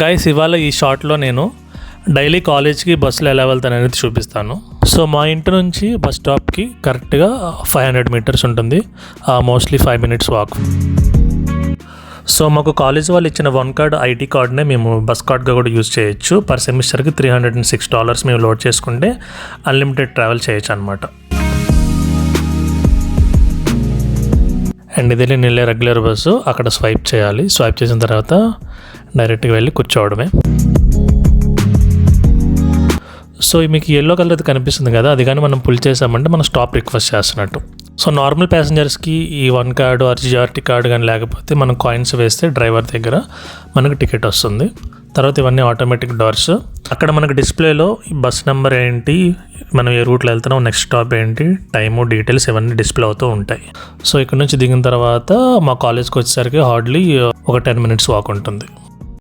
Guys, ఇవాళ ఈ షార్ట్లో నేను డైలీ కాలేజ్కి బస్సులో ఎలా వెళ్తాను అనేది చూపిస్తాను. సో మా ఇంటి నుంచి బస్ స్టాప్కి కరెక్ట్గా 500 మీటర్స్ ఉంటుంది, మోస్ట్లీ 5 minutes వాక్. సో మాకు కాలేజ్ వాళ్ళు ఇచ్చిన 1 కార్డ్ ఐటీ కార్డ్నే మేము బస్ కార్డ్గా కూడా యూజ్ చేయొచ్చు. పర్ సెమిస్టర్కి $306 మేము లోడ్ చేసుకుంటే అన్లిమిటెడ్ ట్రావెల్ చేయొచ్చు అనమాట. అండ్ ఇది నేను వెళ్ళే రెగ్యులర్ బస్సు. అక్కడ స్వైప్ చేయాలి. స్వైప్ చేసిన తర్వాత డైరెక్ట్గా వెళ్ళి కూర్చోవడమే. సో మీకు ఎల్లో కలర్ అయితే కనిపిస్తుంది కదా, అది కానీ మనం పుల్ చేసామంటే మనం స్టాప్ రిక్వెస్ట్ చేస్తున్నట్టు. సో నార్మల్ ప్యాసింజర్స్కి ఈ 1 కార్డు ఆర్ జిఆర్టీ కార్డు కానీ లేకపోతే మనం కాయిన్స్ వేస్తే డ్రైవర్ దగ్గర మనకు టికెట్ వస్తుంది. తర్వాత ఇవన్నీ ఆటోమేటిక్ డోర్స్. అక్కడ మనకు డిస్ప్లేలో బస్ నెంబర్ ఏంటి, మనం ఏ రూట్లో వెళ్తున్నాం, నెక్స్ట్ స్టాప్ ఏంటి, టైము, డీటెయిల్స్ ఇవన్నీ డిస్ప్లే అవుతూ ఉంటాయి. సో ఇక్కడ నుంచి దిగిన తర్వాత మా కాలేజ్కి వచ్చేసరికి హార్డ్లీ ఒక 10 minutes వాక్ ఉంటుంది.